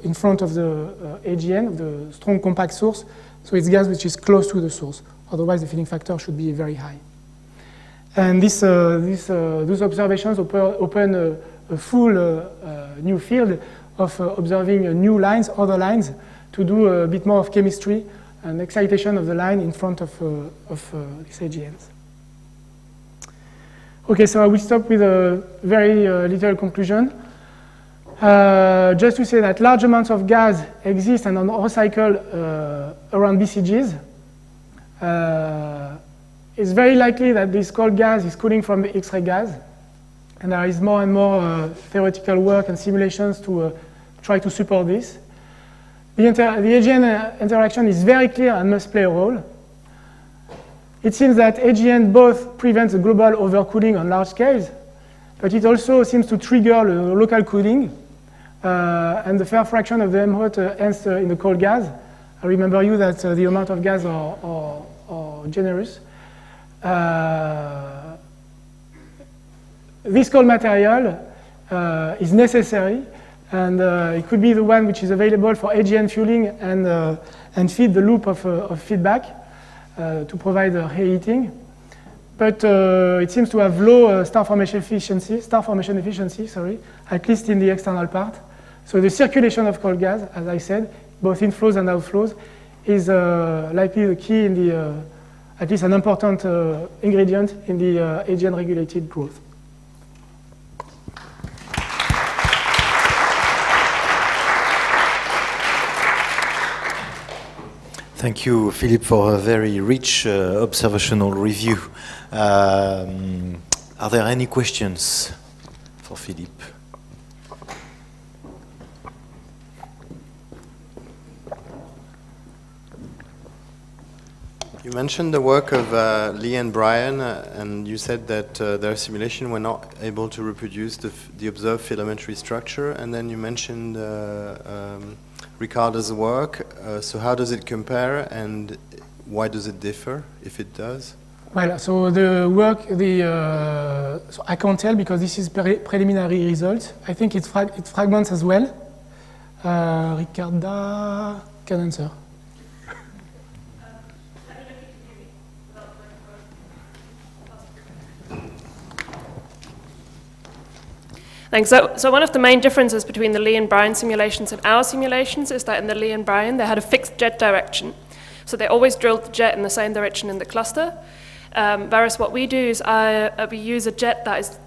in front of the AGN, of the strong compact source. So it's gas which is close to the source. Otherwise, the filling factor should be very high. And those observations open a full new field of observing new lines, other lines, to do a bit more of chemistry and excitation of the line in front of these AGNs. Okay, so I will stop with a very little conclusion. Just to say that large amounts of gas exist and are cycled around BCGs. It's very likely that this cold gas is cooling from the X-ray gas. And there is more and more theoretical work and simulations to try to support this. The AGN interaction is very clear and must play a role. It seems that AGN both prevents the global overcooling on large scales, but it also seems to trigger local cooling, and the fair fraction of the M hot ends in the cold gas. I remember you that the amount of gas are generous. This cold material is necessary, and it could be the one which is available for AGN fueling and feed the loop of feedback to provide reheating. But it seems to have low star formation efficiency, at least in the external part. So the circulation of cold gas, as I said, both inflows and outflows, is likely the key in the, at least an important ingredient in the AGN regulated growth. Thank you, Philippe, for a very rich observational review. Are there any questions for Philippe? You mentioned the work of Lee and Brian, and you said that their simulation were not able to reproduce the observed filamentary structure, and then you mentioned Ricardo's work. So how does it compare, and why does it differ, if it does? Well, so the work, so I can't tell because this is preliminary results. I think it fragments as well. Ricarda can answer. Thanks. So one of the main differences between the Lee and Brian simulations and our simulations is that in the Lee and Brian, they had a fixed jet direction. So they always drilled the jet in the same direction in the cluster. Whereas what we do is we use a jet that is,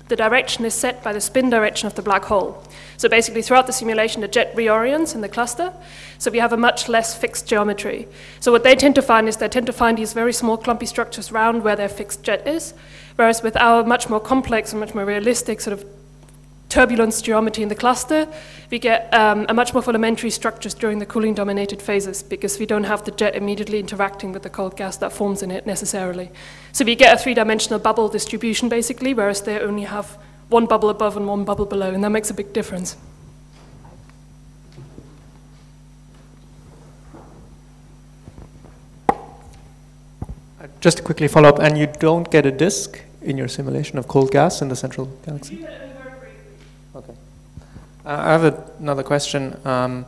the direction is set by the spin direction of the black hole. So basically throughout the simulation, the jet reorients in the cluster. So we have a much less fixed geometry. So what they tend to find is they tend to find these very small clumpy structures around where their fixed jet is. Whereas with our much more complex and much more realistic sort of turbulence geometry in the cluster, we get a much more filamentary structures during the cooling dominated phases because we don't have the jet immediately interacting with the cold gas that forms in it necessarily. So we get a three-dimensional bubble distribution basically, whereas they only have one bubble above and one bubble below, and that makes a big difference. Just to quickly follow up, and you don't get a disk in your simulation of cold gas in the central galaxy? Okay. I have another question. You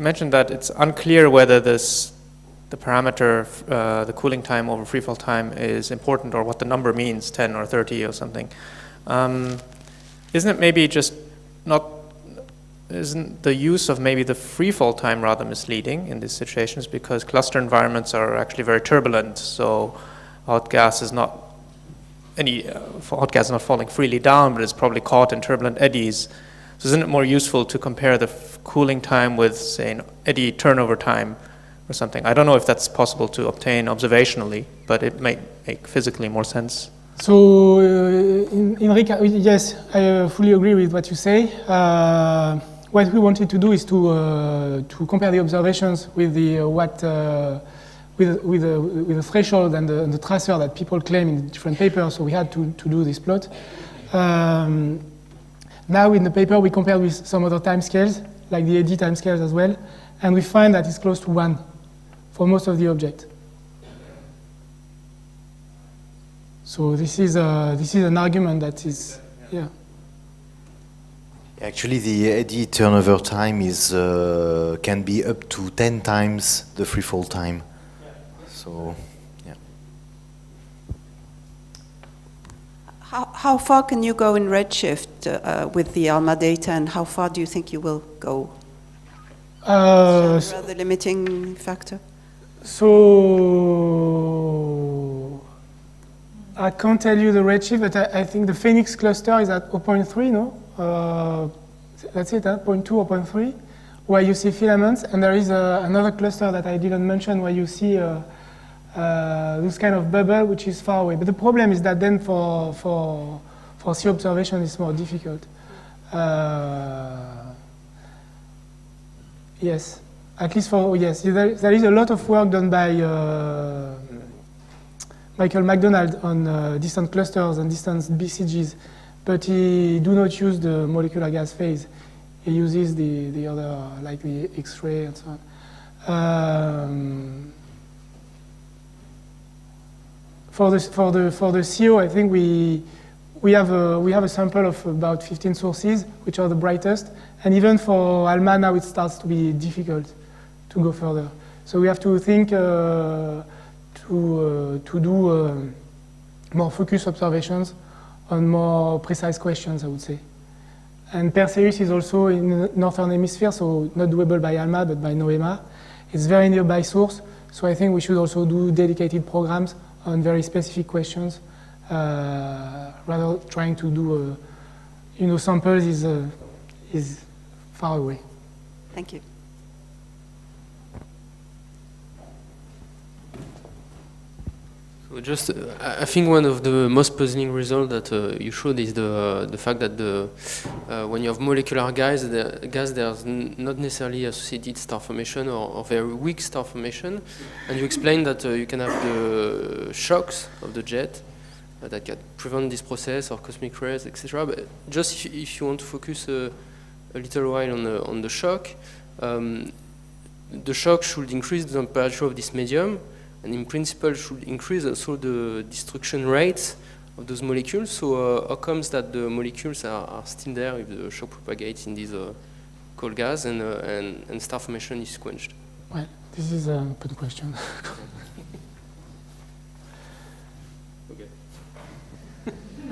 mentioned that it's unclear whether the parameter, the cooling time over freefall time is important or what the number means, 10 or 30 or something. Isn't it maybe just not, isn't the use of maybe the freefall time rather misleading in these situations because cluster environments are actually very turbulent, so hot gas is not hot gas is not falling freely down, but it's probably caught in turbulent eddies. So isn't it more useful to compare the cooling time with, say, an eddy turnover time or something? I don't know if that's possible to obtain observationally, but it might make physically more sense. So, yes, I fully agree with what you say. What we wanted to do is to compare the observations with the with the threshold and the tracer that people claim in different papers, so we had to do this plot. Now in the paper we compare with some other timescales, like the AD timescales as well, and we find that it's close to 1 for most of the object. So this is an argument that is, yeah. Actually, the eddy turnover time is can be up to 10 times the freefall time. So, yeah. How far can you go in redshift with the ALMA data, and how far do you think you will go? Is there the limiting factor? So I can't tell you the redshift, but I think the Phoenix cluster is at 0.3, no? That's it, 0.2 or 0.3, where you see filaments, and there is another cluster that I didn't mention where you see this kind of bubble which is far away. But the problem is that then for sea observation it's more difficult. Yes, at least for, yes, there is a lot of work done by Michael McDonald on distant clusters and distant BCGs, but he do not use the molecular gas phase. He uses the other, like the X-ray and so on. For the CO, I think we have a sample of about 15 sources, which are the brightest. And even for ALMA now, it starts to be difficult to go further. So we have to think to do more focused observations on more precise questions, I would say. And Perseus is also in the northern hemisphere, so not doable by ALMA, but by NOEMA. It's very nearby source, so I think we should also do dedicated programs on very specific questions, rather trying to do, samples is far away. Thank you. So just, I think one of the most puzzling results that you showed is the fact that when you have molecular gas, there's not necessarily associated star formation or very weak star formation, and you explained that you can have the shocks of the jet that can prevent this process, or cosmic rays, etc. But just if you want to focus a little while on the shock should increase the temperature of this medium, and in principle should increase also the destruction rates of those molecules. So how comes that the molecules are still there if the shock propagates in this cold gas and star formation is quenched? Well, this is an open question. Okay.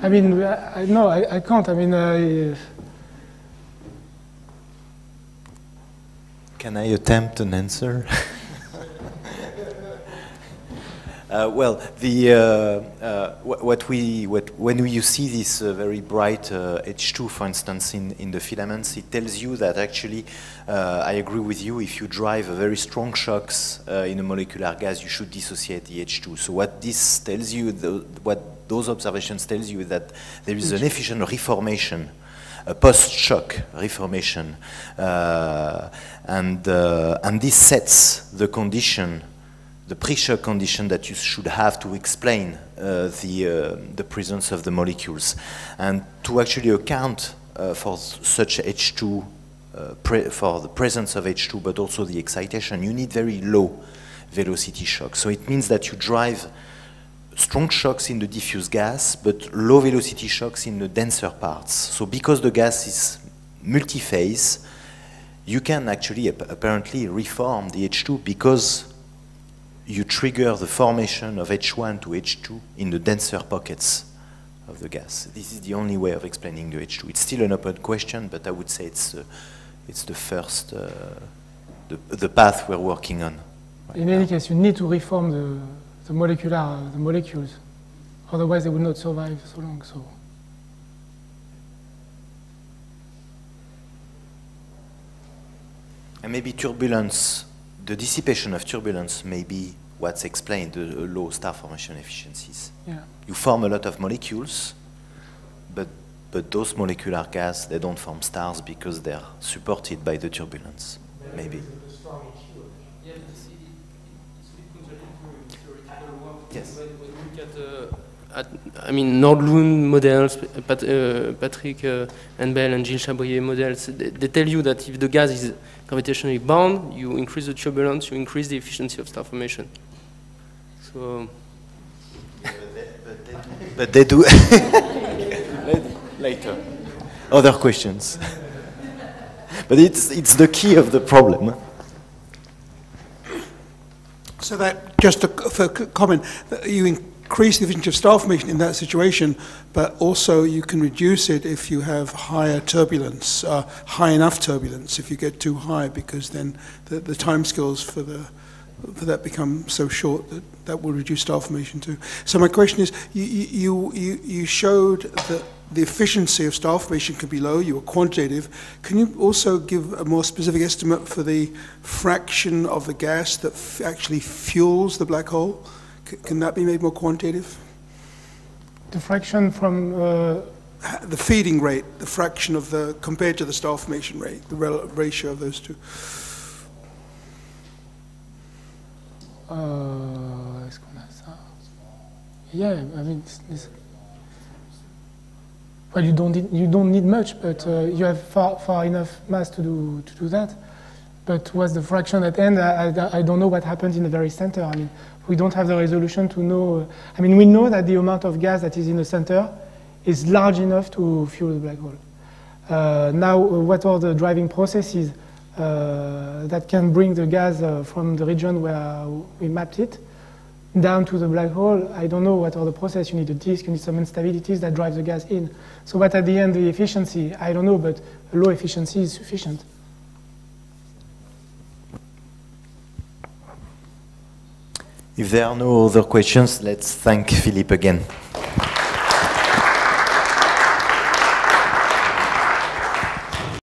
I mean, no, I can't. I mean, can I attempt an answer? Well, when you see this very bright H2, for instance, in the filaments, it tells you that actually, I agree with you, if you drive very strong shocks in a molecular gas, you should dissociate the H2. So what this tells you, what those observations tells you, is that there is an efficient reformation, a post-shock reformation, and this sets the condition, the pre-shock condition that you should have to explain the presence of the molecules. And to actually account for such H2, for the presence of H2, but also the excitation, you need very low velocity shocks. So it means that you drive strong shocks in the diffuse gas, but low velocity shocks in the denser parts. So because the gas is multi-phase, you can actually apparently reform the H2 because you trigger the formation of H1 to H2 in the denser pockets of the gas. This is the only way of explaining the H2. It's still an open question, but I would say it's the first, the path we're working on. Right in any case, you need to reform the molecules. Otherwise, they will not survive so long. So. And maybe turbulence, the dissipation of turbulence may be what's explained the low star formation efficiencies. Yeah. You form a lot of molecules, but those molecular gas, they don't form stars because they're supported by the turbulence, maybe. Yes. When we look at Nordlund models, Patrick and Bell and Gilles Chabrier models, they tell you that if the gas is gravitationally bound, you increase the turbulence, you increase the efficiency of star formation. So, but they do later. Other questions, but it's the key of the problem. So that, just for comment, you increase the efficiency of star formation in that situation, but also you can reduce it if you have higher turbulence, high enough turbulence. If you get too high, because then the time scales for that become so short that will reduce star formation too. So my question is, you showed that the efficiency of star formation can be low. You were quantitative. Can you also give a more specific estimate for the fraction of the gas that actually fuels the black hole? Can that be made more quantitative? The fraction from the feeding rate, the fraction of the compared to the star formation rate, the ratio of those two. Est-ce qu'on a ça? Yeah, I mean, well, you don't need much, but you have far enough mass to do that. but what's the fraction at end? I don't know what happens in the very center. I mean, we don't have the resolution to know. I mean, we know that the amount of gas that is in the center is large enough to fuel the black hole. Now, what are the driving processes that can bring the gas from the region where we mapped it down to the black hole? I don't know what are the processes. You need a disk, you need some instabilities that drive the gas in. So what at the end, the efficiency, I don't know, but low efficiency is sufficient. If there are no other questions, let's thank Philippe again.